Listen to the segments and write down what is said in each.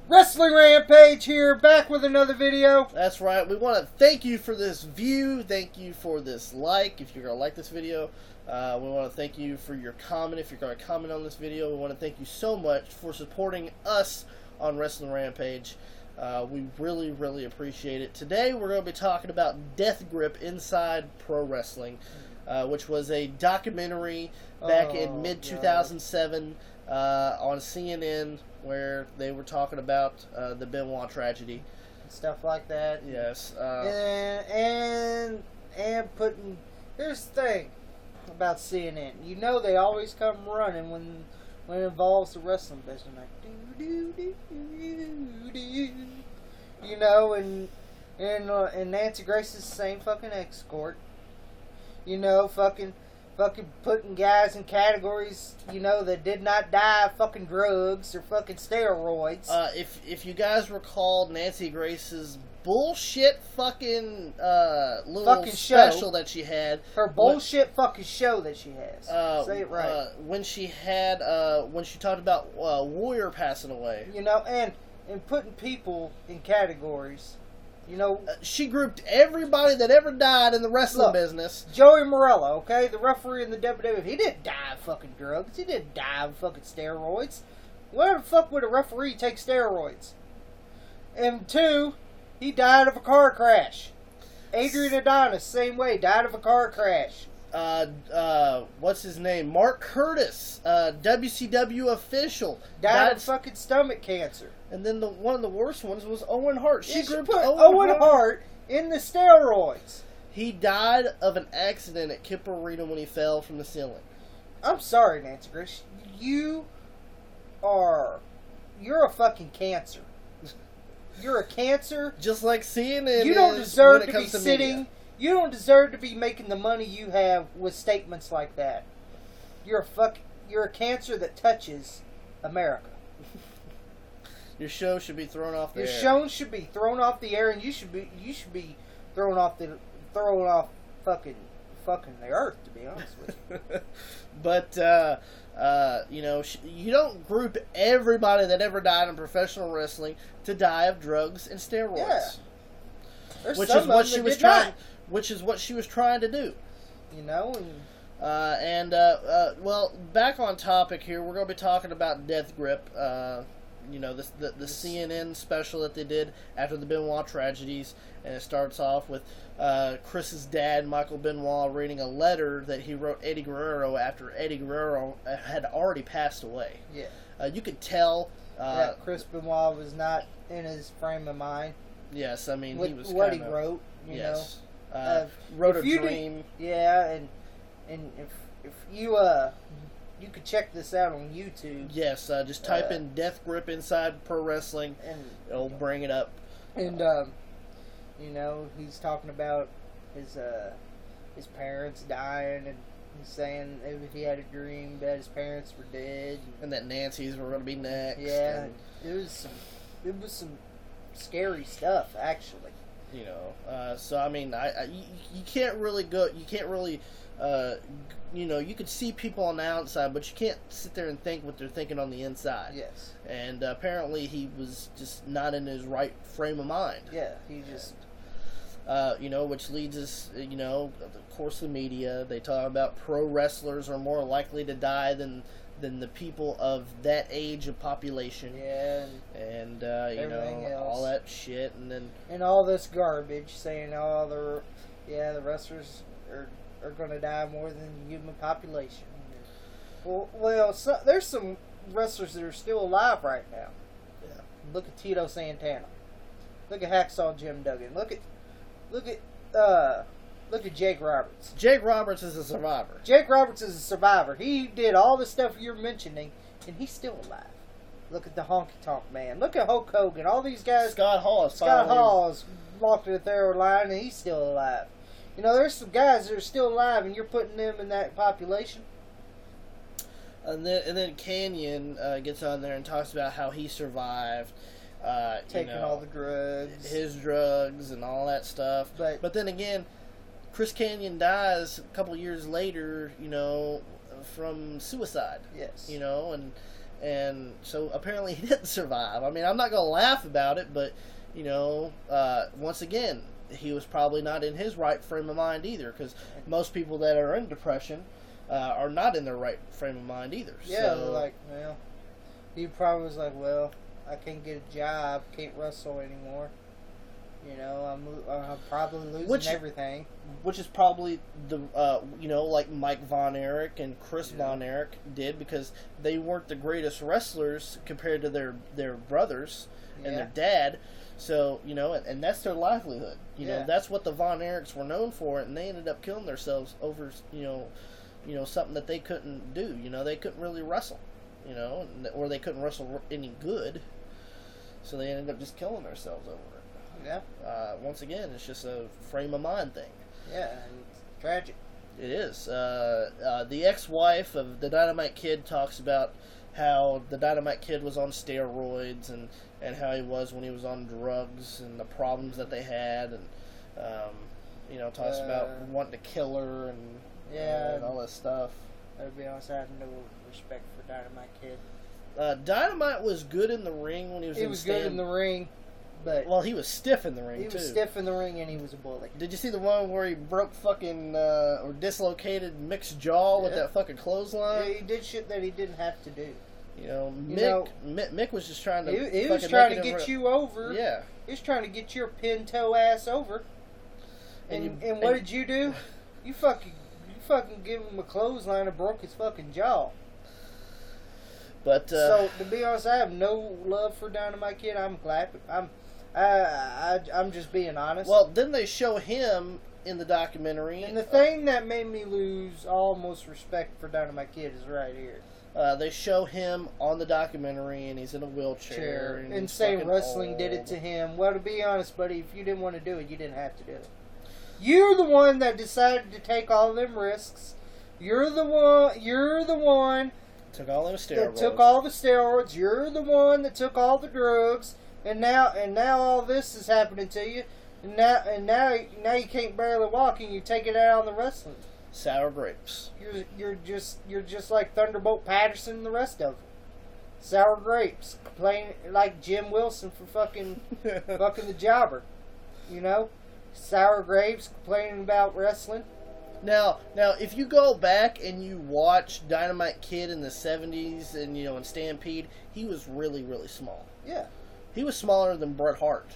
Wrestling Rampage here, back with another video. That's right. We want to thank you for this view. Thank you for this like. If you're going to like this video, we want to thank you for your comment. If you're going to comment on this video, we want to thank you so much for supporting us on Wrestling Rampage. We really, really appreciate it. Today, we're going to be talking about Death Grip Inside Pro Wrestling, which was a documentary back in mid-2007 on CNN, where they were talking about the Benoit tragedy. Stuff like that. Yes. And putting... Here's the thing about CNN. You know they always come running when it involves the wrestling business. Like, do-do-do-do-do. You know, and Nancy Grace is the same fucking escort. You know, fucking putting guys in categories, you know, that did not die of fucking drugs or fucking steroids. If you guys recall Nancy Grace's bullshit fucking little fucking special show that she had. Her bullshit fucking show that she has. Say it right. When she talked about Warrior passing away. You know, and putting people in categories. You know, she grouped everybody that ever died in the wrestling business. Joey Morello, okay, the referee in the WWF, he didn't die of fucking drugs. He didn't die of fucking steroids. Where the fuck would a referee take steroids? And two, he died of a car crash. Adrian Adonis, same way, died of a car crash. What's his name? Mark Curtis, WCW official, died of fucking stomach cancer. And then one of the worst ones was Owen Hart. She grouped put Owen Hart in the steroids. He died of an accident at Kipper Arena when he fell from the ceiling. I'm sorry, Nancy Grace. You're a fucking cancer. You're a cancer. Just like CNN. You don't deserve to be sitting. You don't deserve to be making the money you have with statements like that. You're a cancer that touches America. Your show should be thrown off the air. Your show should be thrown off the air, and you should be thrown off fucking the earth, to be honest with you. But you know, you don't group everybody that ever died in professional wrestling to die of drugs and steroids. Yeah. Which is what she was trying. Which is what she was trying to do. You know. Well, back on topic here, we're going to be talking about Death Grip. You know, the CNN special that they did after the Benoit tragedies, and it starts off with Chris's dad, Michael Benoit, reading a letter that he wrote Eddie Guerrero after Eddie Guerrero had already passed away. Yeah. You could tell that Chris Benoit was not in his frame of mind. Yes, I mean, he was what he wrote. You know, wrote a dream. And if you you could check this out on YouTube. Yes, just type in Death Grip Inside Pro Wrestling, and it'll bring it up. And you know, he's talking about his parents dying, and he's saying if he had a dream that his parents were dead, and that Nancy's were going to be next. Yeah, it was some scary stuff, actually. You know, so I mean, you can't really go. You can't really. You know, you could see people on the outside, but you can't sit there and think what they're thinking on the inside. Yes. And apparently he was just not in his right frame of mind. Yeah, he just... you know, which leads us, you know, of course the media, they talk about pro wrestlers are more likely to die than the people of that age of population. Yeah. And you know, else. all that shit. And all this garbage saying, the wrestlers are going to die more than the human population. Well, there's some wrestlers that are still alive right now. Yeah. Look at Tito Santana. Look at Hacksaw Jim Duggan. Look at Jake Roberts. Jake Roberts is a survivor. Jake Roberts is a survivor. He did all the stuff you're mentioning, and he's still alive. Look at the Honky Tonk Man. Look at Hulk Hogan. All these guys. Scott Hall is walked to the third line, and he's still alive. You know, there's some guys that are still alive, and you're putting them in that population. And then Canyon gets on there and talks about how he survived, taking all the drugs, his drugs, and all that stuff. But then again, Chris Canyon dies a couple years later, you know, from suicide. Yes. You know, and and so apparently he didn't survive. I mean, I'm not gonna laugh about it, but you know, once again, he was probably not in his right frame of mind either, because most people that are in depression are not in their right frame of mind either. Yeah, so, like, well, he probably was like, well, I can't get a job, can't wrestle anymore. You know, I'm probably losing everything. Which is probably the, you know, like Mike Von Erich and Chris Von Erich did, because they weren't the greatest wrestlers compared to their brothers and their dad. So, you know, and that's their livelihood. You know, that's what the Von Erichs were known for, and they ended up killing themselves over, you know, something that they couldn't do. You know, they couldn't really wrestle, you know, or they couldn't wrestle any good. So they ended up just killing themselves over it. Yeah. Once again, it's just a frame of mind thing. Yeah, and it's tragic. It is. The ex-wife of the Dynamite Kid talks about how the Dynamite Kid was on steroids and how he was when he was on drugs and the problems that they had, and you know, talks about wanting to kill her and all this stuff. To be honest, I have no respect for Dynamite Kid. Dynamite was good in the ring when he was in good in the ring, but well, he was stiff in the ring too. He was stiff in the ring, and he was a bully. Did you see the one where he broke fucking or dislocated Mick's jaw with that fucking clothesline? Yeah, he did shit that he didn't have to do. You know, Mick was just trying to. He was trying to get you over. Yeah, he was trying to get your pin-toe ass over. And what did you do? You fucking give him a clothesline and broke his fucking jaw. But so to be honest, I have no love for Dynamite Kid. I'm glad. I'm just being honest. Well, then they show him in the documentary, and the thing that made me lose almost respect for Dynamite Kid is right here. They show him on the documentary, and he's in a wheelchair. And say wrestling did it to him. Well, to be honest, buddy, if you didn't want to do it, you didn't have to do it. You're the one that decided to take all them risks. You're the one. Took all those steroids. That took all the steroids. You're the one that took all the drugs, and now all this is happening to you, and now you can't barely walk, and you take it out on the wrestling. Sour grapes. You're just like Thunderbolt Patterson and the rest of them. Sour grapes, complaining like Jim Wilson for fucking the jobber, you know. Sour grapes, complaining about wrestling. Now, if you go back and you watch Dynamite Kid in the 70s and, you know, in Stampede, he was really, really small. Yeah. He was smaller than Bret Hart.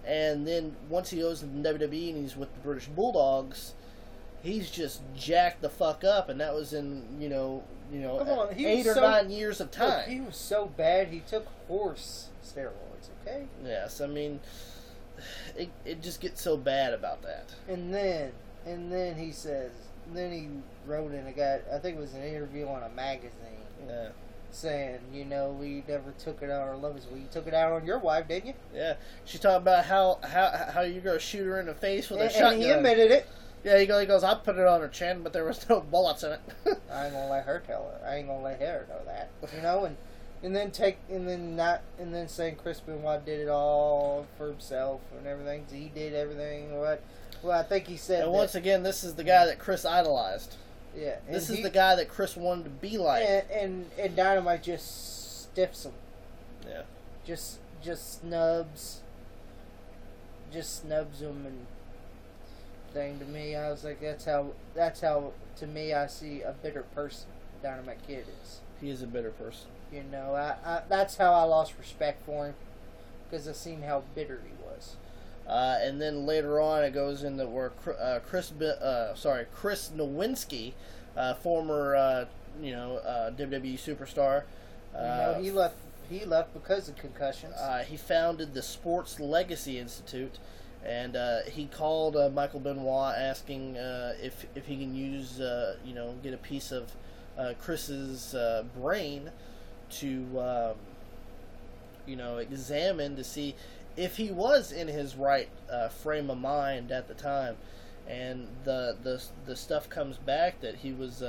And then once he goes to the WWE and he's with the British Bulldogs, he's just jacked the fuck up, and that was in, you know, 8 or 9 years of time. Look, he was so bad, he took horse steroids, okay? Yes, I mean, it just gets so bad about that. And then he says, then he wrote in I think it was an interview on a magazine, saying, you know, we never took it out on our lovers. Well, you took it out on your wife, didn't you? Yeah, she talked about how you're gonna shoot her in the face with a shotgun. And he admitted it. Yeah, he goes, I put it on her chin, but there was no bullets in it. I ain't gonna let her tell her. I ain't gonna let her know that. You know, and then saying Chris Benoit did it all for himself and everything. He did everything. Well, I think he said. And once again, this is the guy that Chris idolized. Yeah, this is the guy that Chris wanted to be like. And Dynamite just stiffs him. Yeah. Just snubs him and thing. To me, I was like, that's how to me I see a bitter person Dynamite Kid is. He is a bitter person. You know, I that's how I lost respect for him, because I seen how bitter he was. And then later on, it goes into where Chris Nowinski, former WWE superstar. He left because of concussions. He founded the Sports Legacy Institute, and he called Michael Benoit asking if he can use get a piece of Chris's brain to examine to see if he was in his right frame of mind at the time. And the stuff comes back that he was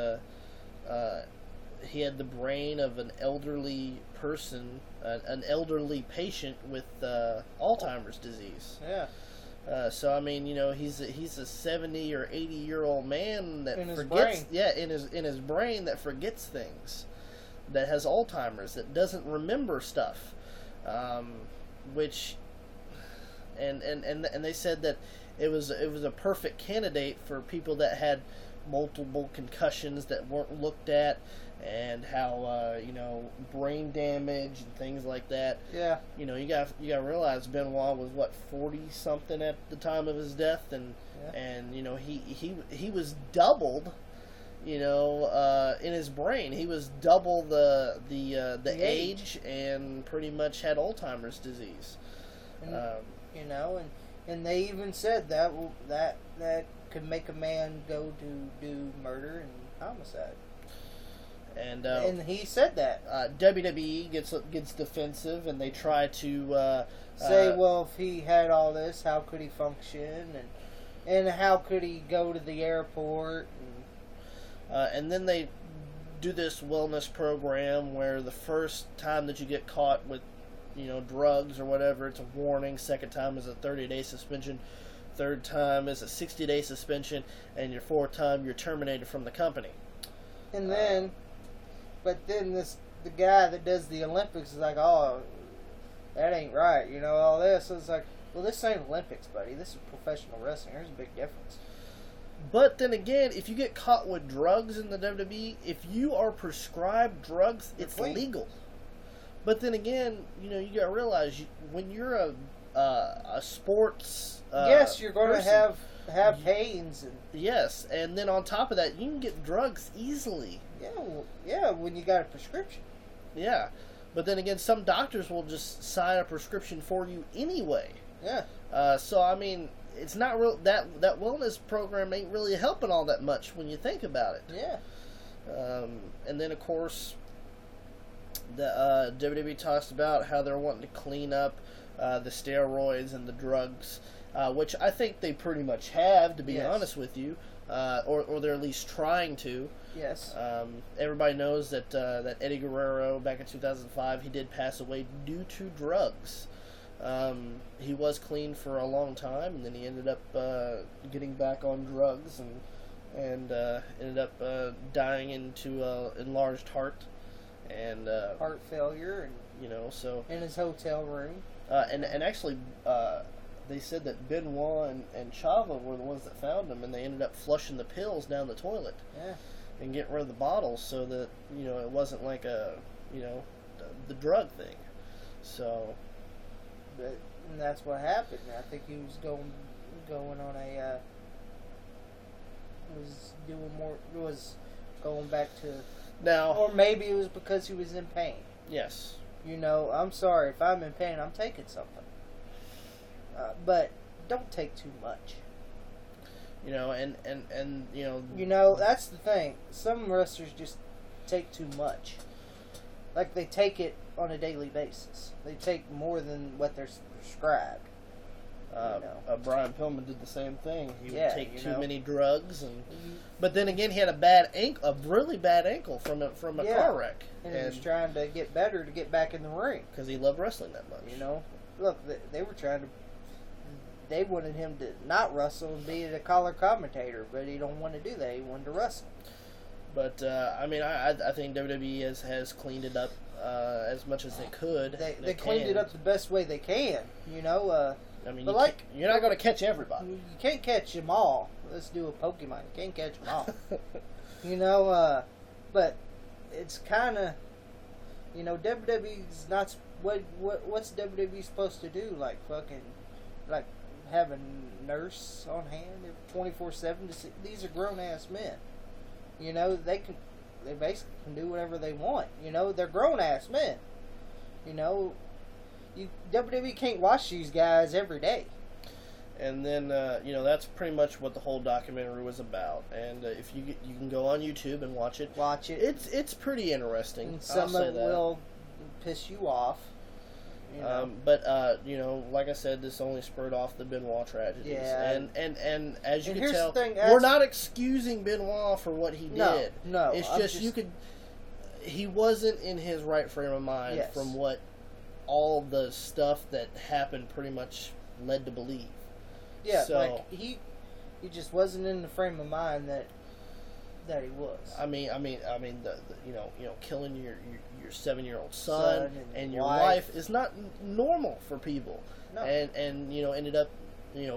he had the brain of an elderly person, an elderly patient with Alzheimer's disease. Yeah. So I mean, he's a 70 or 80-year-old man that in forgets. his brain. Yeah, in his brain that forgets things. that has Alzheimer's, that doesn't remember stuff, which, and they said that it was a perfect candidate for people that had multiple concussions that weren't looked at, and how brain damage and things like that. Yeah. You got to realize Benoit was what, 40 something at the time of his death, and he was doubled. In his brain, he was double the age, and pretty much had Alzheimer's disease. And, and they even said that could make a man go to do murder and homicide. And he said that. WWE gets defensive, and they try to say, well, if he had all this, how could he function, and how could he go to the airport? And then they do this wellness program where the first time that you get caught with, drugs or whatever, it's a warning. Second time is a 30-day suspension. Third time is a 60-day suspension. And your fourth time, you're terminated from the company. And then, the guy that does the Olympics is like, oh, that ain't right. All this. It's like, well, this ain't Olympics, buddy. This is professional wrestling. There's a big difference. But then again, if you get caught with drugs in the WWE, if you are prescribed drugs, it's legal. But then again, you got to realize, when you're a sports yes, you're going person, to have pains. Yes, and then on top of that, you can get drugs easily. Yeah, when you got a prescription. Yeah, but then again, some doctors will just sign a prescription for you anyway. Yeah. So, I mean, it's not real. That wellness program ain't really helping all that much when you think about it. Yeah. And then, of course, the WWE talks about how they're wanting to clean up the steroids and the drugs, which I think they pretty much have, to be honest with you, or they're at least trying to. Yes. Everybody knows that Eddie Guerrero, back in 2005, he did pass away due to drugs. He was clean for a long time, and then he ended up getting back on drugs, and ended up dying into enlarged heart, and heart failure, and so in his hotel room. And actually, they said that Benoit and Chava were the ones that found him, and they ended up flushing the pills down the toilet. Yeah. And getting rid of the bottles, so that it wasn't like the drug thing. So. And that's what happened. I think he was going on a was going back to now, or maybe it was because he was in pain. Yes. I'm sorry, if I'm in pain, I'm taking something. But don't take too much. And that's the thing. Some wrestlers just take too much. Like, they take it on a daily basis. They take more than what they're prescribed. Brian Pillman did the same thing. He would take too many drugs, but then again, he had a really bad ankle from a car wreck, and he was trying to get better to get back in the ring because he loved wrestling that much. Look, they were trying to. They wanted him to not wrestle and be a color commentator, but he don't want to do that. He wanted to wrestle. But I think WWE has cleaned it up as much as they could. They cleaned it up the best way they can. You're not going to catch everybody. You can't catch them all. Let's do a Pokemon. You can't catch them all. But it's kind of, WWE's not. What's WWE supposed to do? Like have a nurse on hand 24/7. These are grown ass men. They basically can do whatever they want. They're grown ass men. WWE can't watch these guys every day. And then that's pretty much what the whole documentary was about. And if you can go on YouTube and watch it. It's pretty interesting. And some of it will piss you off. But like I said, this only spurred off the Benoit tragedies. Yeah. And as you can tell, thing, we're not excusing Benoit for what he did. No. It's just he wasn't in his right frame of mind from what all the stuff that happened pretty much led to believe. Yeah, so, he just wasn't in the frame of mind that he was. I mean, the killing your 7-year-old son and your wife wife is not normal for people. No. And ended up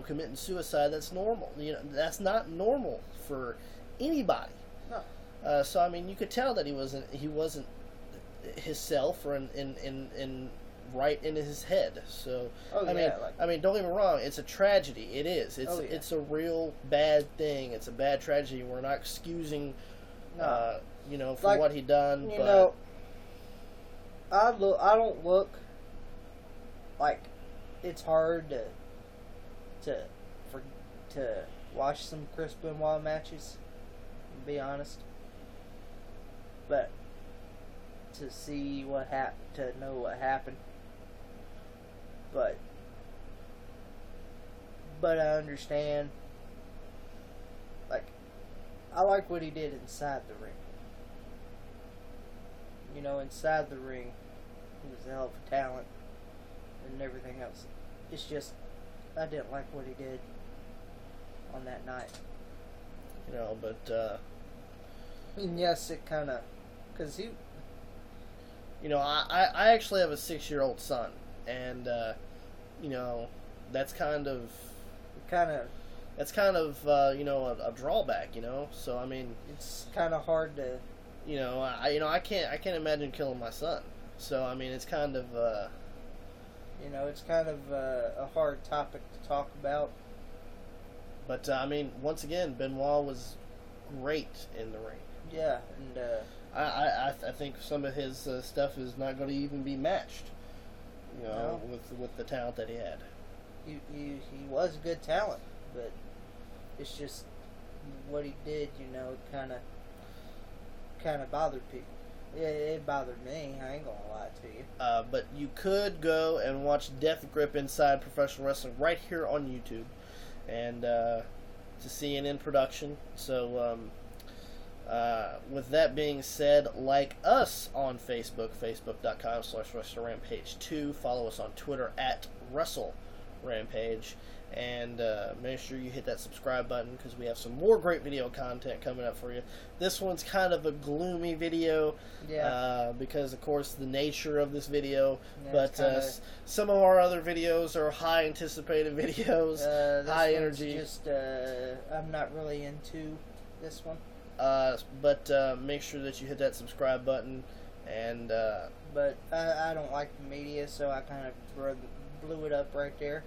committing suicide. That's normal. That's not normal for anybody. No. So I mean, you could tell that he wasn't himself or in right in his head. So I mean, don't get me wrong, it's a tragedy. It is. It's a real bad thing. It's a bad tragedy. We're not excusing for what he done. I don't look like it's hard to watch some Chris Benoit matches, to be honest. But to see what happened, to know what happened. But I understand. Like, I like what he did inside the ring. Inside the ring, he was a hell of a talent and everything else. It's just, I didn't like what he did on that night. But and yes, it kind of, because he... I actually have a 6-year-old son, and that's kind of a drawback, So I mean, it's kind of hard to, I can't imagine killing my son. So I mean, it's kind of it's kind of a hard topic to talk about. But I mean, once again, Benoit was great in the ring. Yeah, and I think some of his stuff is not going to even be matched. With the talent that he had. He was a good talent, but it's just what he did. Kind of bothered people. It bothered me. I ain't gonna lie to you. But you could go and watch Death Grip Inside Professional Wrestling right here on YouTube, and to see it in production. So, with that being said, like us on Facebook, facebook.com/WrestleRampage2. Follow us on Twitter @WrestleRampage. And make sure you hit that subscribe button because we have some more great video content coming up for you. This one's kind of a gloomy video, because of course the nature of this video. But some of our other videos are high anticipated videos, high energy. Just I'm not really into this one. But make sure that you hit that subscribe button. And but I don't like the media, so I kind of blew it up right there.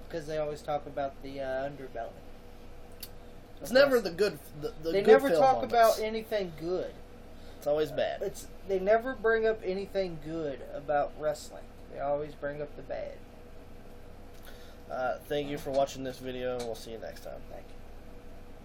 Because they always talk about the underbelly. It's never the good. They good never film talk moments. about anything good. It's always bad. They never bring up anything good about wrestling. They always bring up the bad. Thank you for watching this video, and we'll see you next time. Thank you.